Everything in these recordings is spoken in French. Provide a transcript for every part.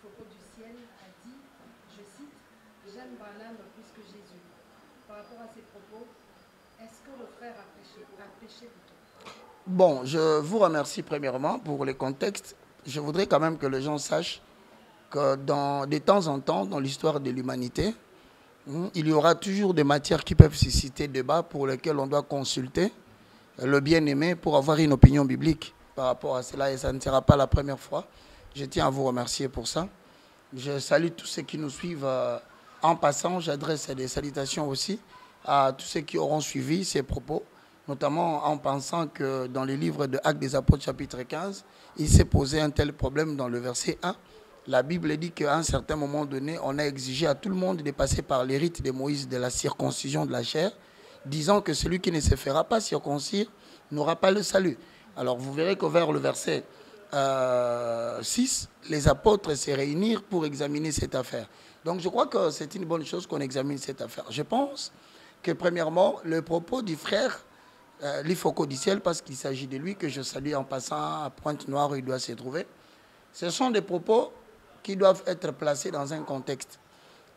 Foucault du ciel a dit, je cite, j'aime Branham plus que Jésus. Par rapport à ces propos, est-ce que le frère a péché plutôt? Bon, je vous remercie premièrement pour les contextes. Je voudrais quand même que les gens sachent que de temps en temps, dans l'histoire de l'humanité, il y aura toujours des matières qui peuvent susciter débat pour lesquelles on doit consulter le bien-aimé pour avoir une opinion biblique par rapport à cela. Et ça ne sera pas la première fois. Je tiens à vous remercier pour ça. Je salue tous ceux qui nous suivent en passant. J'adresse des salutations aussi à tous ceux qui auront suivi ces propos, notamment en pensant que dans le livre de Actes des Apôtres chapitre 15, il s'est posé un tel problème dans le verset 1. La Bible dit qu'à un certain moment donné, on a exigé à tout le monde de passer par les rites de Moïse de la circoncision de la chair, disant que celui qui ne se fera pas circoncire n'aura pas le salut. Alors vous verrez que vers le verset 6, les apôtres se réunirent pour examiner cette affaire. Donc je crois que c'est une bonne chose qu'on examine cette affaire. Je pense que premièrement, le propos du frère Foucault du ciel, parce qu'il s'agit de lui que je salue en passant à Pointe-Noire où il doit se trouver, ce sont des propos qui doivent être placés dans un contexte.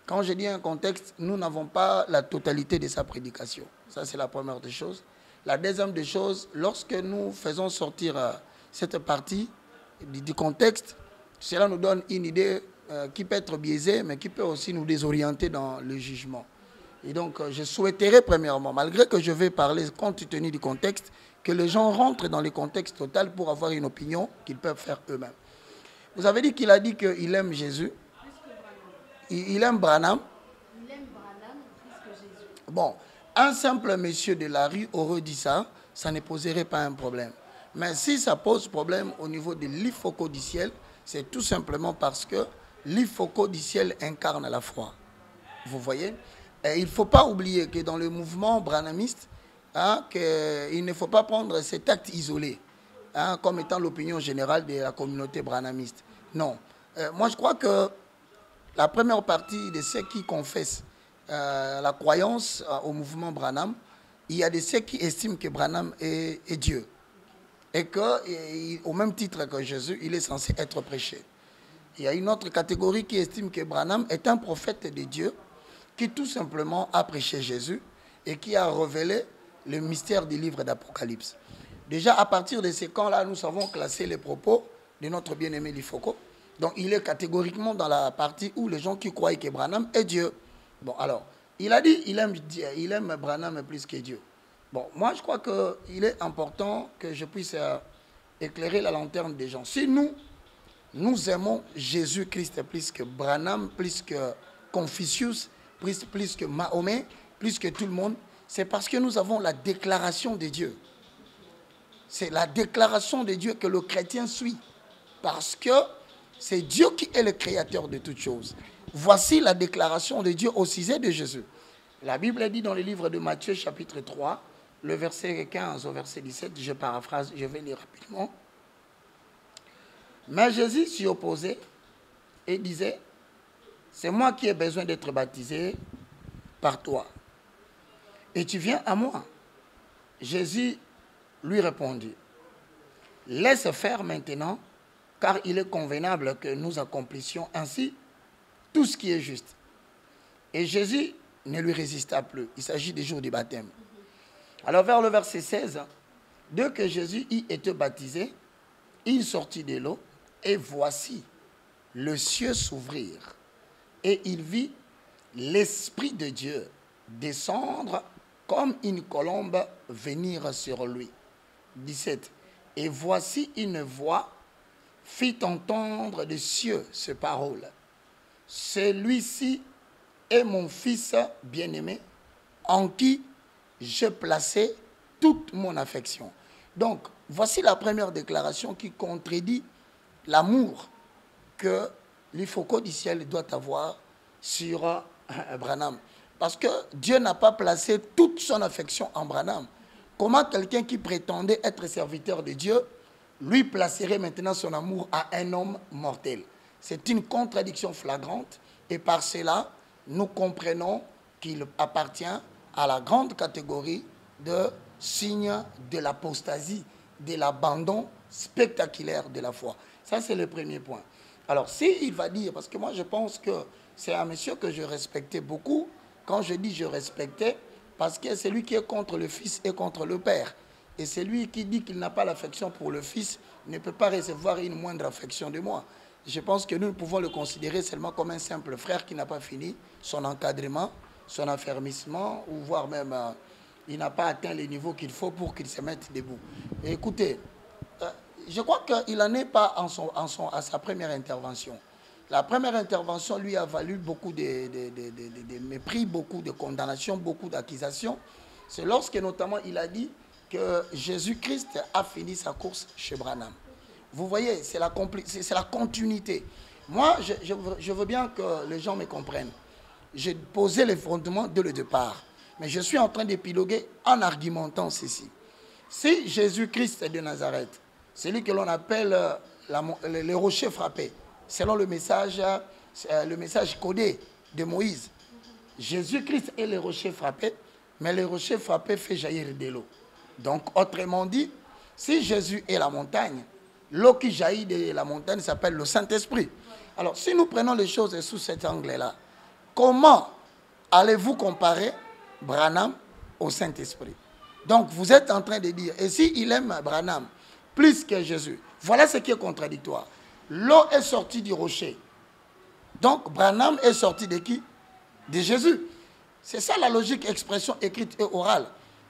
Quand je dis un contexte, nous n'avons pas la totalité de sa prédication. Ça, c'est la première des choses. La deuxième des choses, lorsque nous faisons sortir cette partie du contexte, cela nous donne une idée qui peut être biaisée, mais qui peut aussi nous désorienter dans le jugement. Et donc, je souhaiterais premièrement, malgré que je vais parler compte tenu du contexte, que les gens rentrent dans le contexte total pour avoir une opinion qu'ils peuvent faire eux-mêmes. Vous avez dit qu'il a dit qu'il aime Jésus. Il aime Branham. Il aime Branham plus que Jésus. Bon, un simple monsieur de la rue aurait dit ça, ça ne poserait pas un problème. Mais si ça pose problème au niveau de Foucault du ciel, c'est tout simplement parce que Foucault du ciel incarne la foi. Vous voyez? Et il ne faut pas oublier que dans le mouvement branhamiste, qu'il ne faut pas prendre cet acte isolé comme étant l'opinion générale de la communauté branhamiste. Non. Moi, je crois que la première partie de ceux qui confessent la croyance au mouvement Branham, il y a de ceux qui estiment que Branham est Dieu. Et qu'au même titre que Jésus, il est censé être prêché. Il y a une autre catégorie qui estime que Branham est un prophète de Dieu qui tout simplement a prêché Jésus et qui a révélé le mystère du livre d'Apocalypse. Déjà, à partir de ces camps-là, nous savons classer les propos de notre bien-aimé Foucault. Donc, il est catégoriquement dans la partie où les gens qui croient que Branham est Dieu. Bon, alors, il a dit il aime Branham plus que Dieu. Bon, moi, je crois qu'il est important que je puisse éclairer la lanterne des gens. Si nous aimons Jésus-Christ plus que Branham, plus que Confucius, plus que Mahomet, plus que tout le monde, c'est parce que nous avons la déclaration de Dieu. C'est la déclaration de Dieu que le chrétien suit. Parce que c'est Dieu qui est le créateur de toutes choses. Voici la déclaration de Dieu au sujet de Jésus. La Bible dit dans le livre de Matthieu, chapitre 3, le verset 15 au verset 17, je paraphrase, je vais lire rapidement. Mais Jésus s'y opposait et disait, c'est moi qui ai besoin d'être baptisé par toi. Et tu viens à moi. Jésus lui répondit, laisse faire maintenant, car il est convenable que nous accomplissions ainsi tout ce qui est juste. Et Jésus ne lui résista plus. Il s'agit des jours du baptême. Alors vers le verset 16, dès que Jésus y était baptisé, il sortit de l'eau, et voici le ciel s'ouvrir. Et il vit l'Esprit de Dieu descendre comme une colombe venir sur lui. 17. Et voici une voix fit entendre des cieux ces paroles. Celui-ci est mon fils bien-aimé, en qui j'ai placé toute mon affection. Donc, voici la première déclaration qui contredit l'amour que Foucault du ciel doit avoir sur Branham. Parce que Dieu n'a pas placé toute son affection en Branham. Comment quelqu'un qui prétendait être serviteur de Dieu lui placerait maintenant son amour à un homme mortel? C'est une contradiction flagrante et par cela, nous comprenons qu'il appartient à la grande catégorie de signes de l'apostasie, de l'abandon spectaculaire de la foi. Ça, c'est le premier point. Alors, s'il va dire, parce que moi je pense que c'est un monsieur que je respectais beaucoup, quand je dis je respectais, parce que c'est lui qui est contre le Fils et contre le Père. Et c'est lui qui dit qu'il n'a pas l'affection pour le Fils, ne peut pas recevoir une moindre affection de moi. Je pense que nous pouvons le considérer seulement comme un simple frère qui n'a pas fini son encadrement, son affermissement, ou voire même, il n'a pas atteint les niveaux qu'il faut pour qu'il se mette debout. Et écoutez, je crois qu'il n'en est pas à sa première intervention. La première intervention lui a valu beaucoup de mépris, beaucoup de condamnations, beaucoup d'accusations. C'est lorsque notamment il a dit que Jésus-Christ a fini sa course chez Branham. Vous voyez, c'est la continuité. Moi, je veux bien que les gens me comprennent. J'ai posé les fondements dès le départ. Mais je suis en train d'épiloguer en argumentant ceci. Si Jésus-Christ de Nazareth, celui que l'on appelle le rocher frappé, selon le message codé de Moïse, Jésus-Christ est le rocher frappé, mais le rocher frappé fait jaillir de l'eau. Donc, autrement dit, si Jésus est la montagne, l'eau qui jaillit de la montagne s'appelle le Saint-Esprit. Alors, si nous prenons les choses sous cet angle-là, comment allez-vous comparer Branham au Saint-Esprit? Donc, vous êtes en train de dire, et s'il aime Branham plus que Jésus, voilà ce qui est contradictoire. L'eau est sortie du rocher. Donc, Branham est sorti de qui? De Jésus. C'est ça la logique, expression écrite et orale.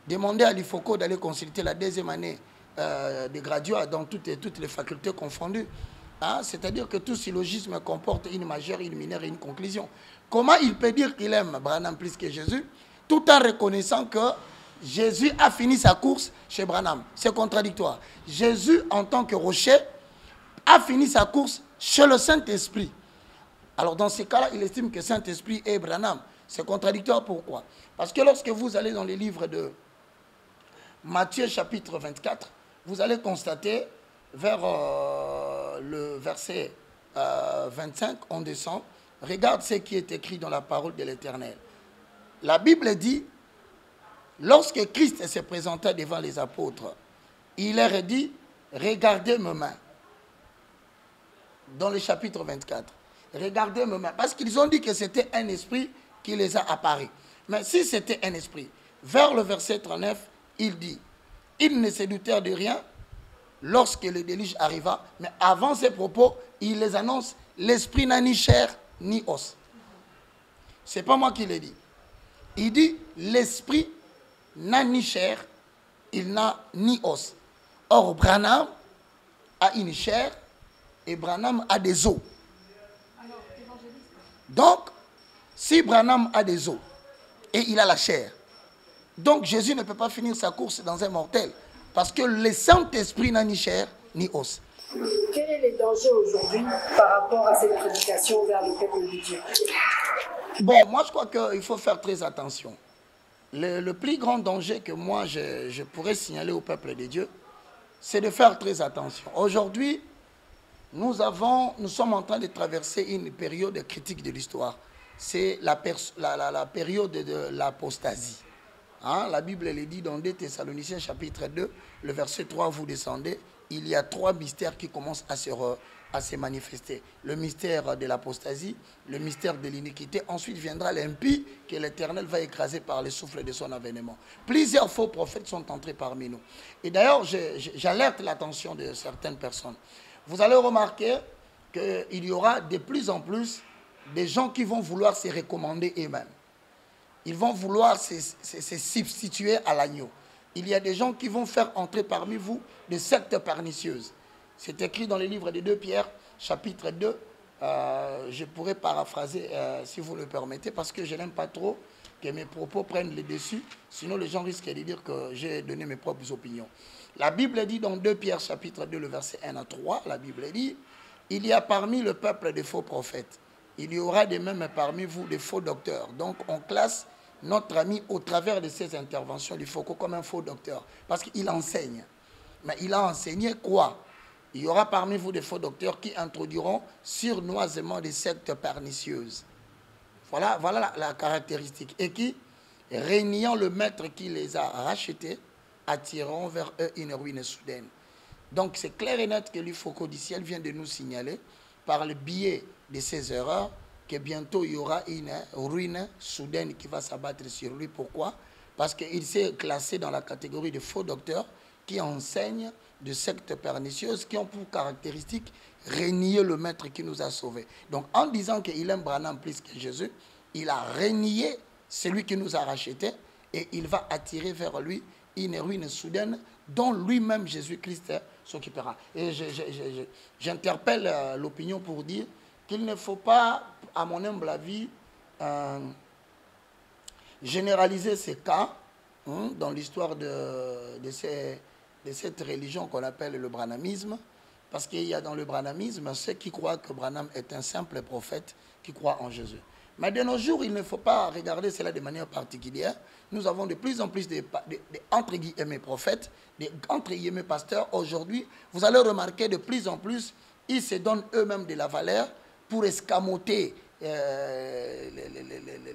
Demandez à l'IFOCO d'aller consulter la deuxième année de graduat dans toutes les facultés confondues. Hein? C'est-à-dire que tout syllogisme comporte une majeure, une mineure et une conclusion. Comment il peut dire qu'il aime Branham plus que Jésus, tout en reconnaissant que Jésus a fini sa course chez Branham? C'est contradictoire. Jésus, en tant que rocher, a fini sa course chez le Saint-Esprit. Alors, dans ces cas-là, il estime que Saint-Esprit est Branham. C'est contradictoire, pourquoi? Parce que lorsque vous allez dans les livres de Matthieu chapitre 24, vous allez constater vers le verset 25, on descend, regarde ce qui est écrit dans la parole de l'Éternel. La Bible dit, lorsque Christ se présenta devant les apôtres, il leur a dit, regardez mes mains. Dans le chapitre 24, regardez mes mains. Parce qu'ils ont dit que c'était un esprit qui les a apparus. Mais si c'était un esprit, vers le verset 39, il dit, ils ne se doutèrent de rien lorsque le déluge arriva, mais avant ces propos, il les annonce, l'esprit n'a ni chair ni os. Ce n'est pas moi qui l'ai dit. Il dit, l'esprit n'a ni chair, il n'a ni os. Or, Branham a une chair et Branham a des os. Donc, si Branham a des os et il a la chair, donc Jésus ne peut pas finir sa course dans un mortel, parce que le Saint-Esprit n'a ni chair ni os. Quel est le danger aujourd'hui par rapport à cette prédication vers le peuple de Dieu? Bon, moi je crois qu'il faut faire très attention. Le plus grand danger que moi je pourrais signaler au peuple de Dieu, c'est de faire très attention. Aujourd'hui, nous sommes en train de traverser une période critique de l'histoire. C'est la période de l'apostasie. Hein? La Bible le dit dans 2 Thessaloniciens chapitre 2, le verset 3, vous descendez, il y a 3 mystères qui commencent à se manifester. Le mystère de l'apostasie, le mystère de l'iniquité, ensuite viendra l'impie que l'Éternel va écraser par le souffle de son avènement. Plusieurs faux prophètes sont entrés parmi nous. Et d'ailleurs, j'alerte l'attention de certaines personnes. Vous allez remarquer qu'il y aura de plus en plus des gens qui vont vouloir se recommander eux-mêmes. Ils vont vouloir se substituer à l'agneau. Il y a des gens qui vont faire entrer parmi vous des sectes pernicieuses. C'est écrit dans les livres de 2 Pierre, chapitre 2. Je pourrais paraphraser, si vous le permettez, parce que je n'aime pas trop que mes propos prennent le dessus. Sinon, les gens risquent de dire que j'ai donné mes propres opinions. La Bible dit dans 2 Pierre, chapitre 2, le verset 1 à 3, la Bible dit, il y a parmi le peuple des faux prophètes. Il y aura de même parmi vous des faux docteurs. Donc, on classe notre ami au travers de ses interventions, il faut comme un faux docteur. Parce qu'il enseigne. Mais il a enseigné quoi? Il y aura parmi vous des faux docteurs qui introduiront surnoisement des sectes pernicieuses. Voilà la caractéristique. Et qui, régnant le maître qui les a rachetés, attireront vers eux une ruine soudaine. Donc c'est clair et net que l'IFOCO du ciel vient de nous signaler par le biais de ces erreurs, que bientôt il y aura une ruine soudaine qui va s'abattre sur lui. Pourquoi? Parce qu'il s'est classé dans la catégorie de faux docteurs qui enseignent de sectes pernicieuses qui ont pour caractéristique renier le maître qui nous a sauvés. Donc en disant qu'il aime Branham plus que Jésus, il a renié celui qui nous a rachetés et il va attirer vers lui une ruine soudaine dont lui-même Jésus-Christ s'occupera. Et j'interpelle l'opinion pour dire qu'il ne faut pas, à mon humble avis, généraliser ces cas dans l'histoire de cette religion qu'on appelle le branhamisme, parce qu'il y a dans le branhamisme ceux qui croient que Branham est un simple prophète qui croit en Jésus. Mais de nos jours, il ne faut pas regarder cela de manière particulière. Nous avons de plus en plus de entre guillemets prophètes, des entre guillemets pasteurs. Aujourd'hui, vous allez remarquer de plus en plus, ils se donnent eux-mêmes de la valeur pour escamoter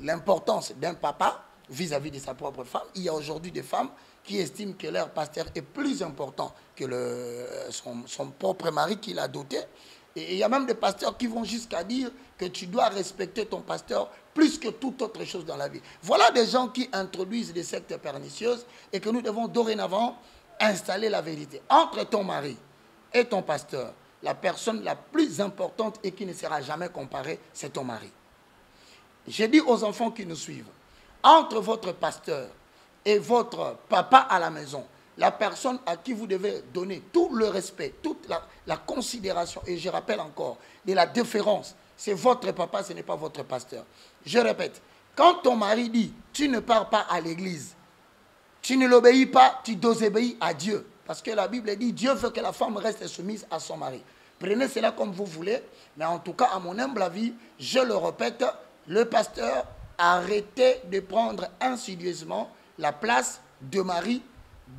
l'importance d'un papa vis-à-vis de sa propre femme. Il y a aujourd'hui des femmes qui estiment que leur pasteur est plus important que son propre mari qui l'a doté. Et il y a même des pasteurs qui vont jusqu'à dire que tu dois respecter ton pasteur plus que toute autre chose dans la vie. Voilà des gens qui introduisent des sectes pernicieuses et que nous devons dorénavant installer la vérité. Entre ton mari et ton pasteur, la personne la plus importante et qui ne sera jamais comparée, c'est ton mari. J'ai dit aux enfants qui nous suivent, entre votre pasteur et votre papa à la maison, la personne à qui vous devez donner tout le respect, toute la considération, et je rappelle encore, de la déférence, c'est votre papa, ce n'est pas votre pasteur. Je répète, quand ton mari dit, tu ne pars pas à l'église, tu ne l'obéis pas, tu désobéis à Dieu. Parce que la Bible dit, Dieu veut que la femme reste soumise à son mari. Prenez cela comme vous voulez, mais en tout cas, à mon humble avis, je le répète, le pasteur, arrêtez de prendre insidieusement la place de mari,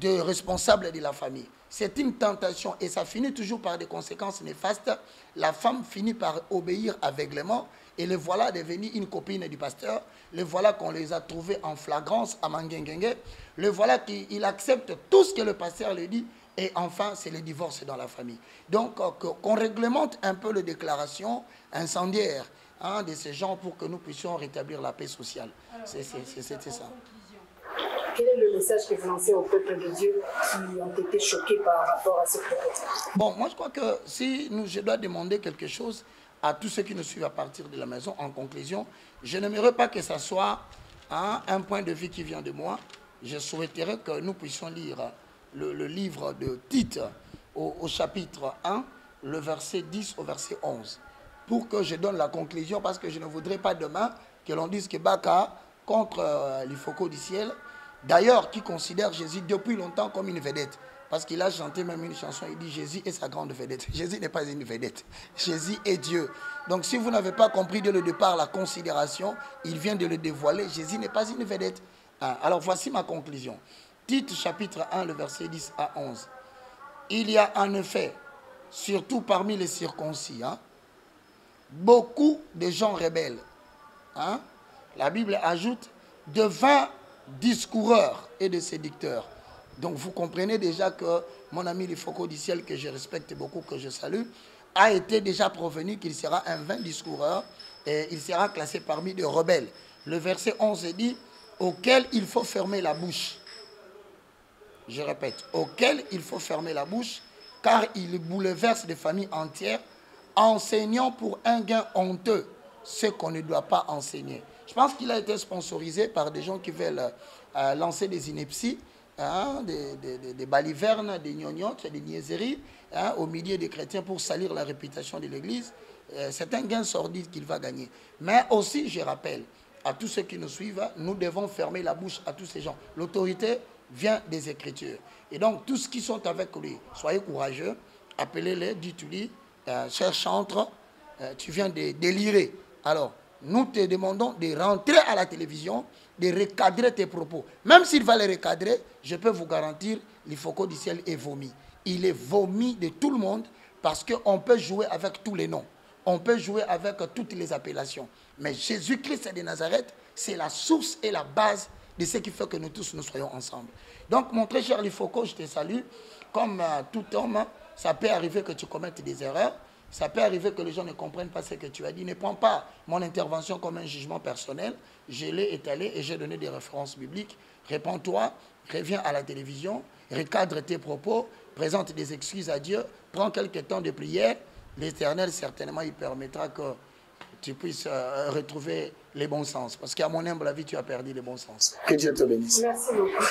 de responsable de la famille. C'est une tentation et ça finit toujours par des conséquences néfastes. La femme finit par obéir aveuglément et le voilà devenu une copine du pasteur. Le voilà qu'on les a trouvés en flagrance à Mangengengue. Le voilà qu'il accepte tout ce que le pasteur lui dit et enfin c'est le divorce dans la famille. Donc qu'on réglemente un peu les déclarations incendiaires de ces gens pour que nous puissions rétablir la paix sociale. C'était ça. Quel est le message que vous lancez au peuple de Dieu qui ont été choqués par rapport à ce prophète? Bon, moi je crois que si je dois demander quelque chose à tous ceux qui nous suivent à partir de la maison, en conclusion, je n'aimerais pas que ça soit un point de vue qui vient de moi. Je souhaiterais que nous puissions lire le livre de Tite au chapitre 1, le verset 10 au verset 11, pour que je donne la conclusion, parce que je ne voudrais pas demain que l'on dise que Baka contre l'Ifoko du ciel, d'ailleurs, qui considère Jésus depuis longtemps comme une vedette. Parce qu'il a chanté même une chanson, il dit Jésus est sa grande vedette. Jésus n'est pas une vedette. Jésus est Dieu. Donc si vous n'avez pas compris dès le départ la considération, il vient de le dévoiler. Jésus n'est pas une vedette. Alors voici ma conclusion. Tite chapitre 1, le verset 10 à 11. Il y a en effet, surtout parmi les circoncis, beaucoup de gens rebelles. La Bible ajoute de 20 discoureurs et de séducteurs. Donc vous comprenez déjà que mon ami l'Ifoko du ciel, que je respecte beaucoup, que je salue, a été déjà provenu qu'il sera un 20 discoureur et il sera classé parmi des rebelles. Le verset 11 dit, auquel il faut fermer la bouche. Je répète, auquel il faut fermer la bouche, car il bouleverse des familles entières, enseignant pour un gain honteux ce qu'on ne doit pas enseigner. Je pense qu'il a été sponsorisé par des gens qui veulent lancer des inepties, des balivernes, des gnognottes, des niaiseries au milieu des chrétiens pour salir la réputation de l'Église. C'est un gain sordide qu'il va gagner. Mais aussi, je rappelle à tous ceux qui nous suivent, nous devons fermer la bouche à tous ces gens. L'autorité vient des Écritures. Et donc, tous ceux qui sont avec lui, soyez courageux, appelez-les, dites-lui, cher chantre, tu viens de délirer. Alors, nous te demandons de rentrer à la télévision, de recadrer tes propos. Même s'il va les recadrer, je peux vous garantir, l'Ifoko du ciel est vomi. Il est vomi de tout le monde parce qu'on peut jouer avec tous les noms. On peut jouer avec toutes les appellations. Mais Jésus-Christ de Nazareth, c'est la source et la base de ce qui fait que nous tous nous soyons ensemble. Donc, mon très cher l'Ifoko, je te salue. Comme tout homme, ça peut arriver que tu commettes des erreurs. Ça peut arriver que les gens ne comprennent pas ce que tu as dit. Ne prends pas mon intervention comme un jugement personnel. Je l'ai étalé et j'ai donné des références bibliques. Réponds-toi, reviens à la télévision, recadre tes propos, présente des excuses à Dieu, prends quelques temps de prière. L'Éternel, certainement, il permettra que tu puisses retrouver les bons sens. Parce qu'à mon humble avis, tu as perdu les bons sens. Que Dieu te bénisse. Merci beaucoup.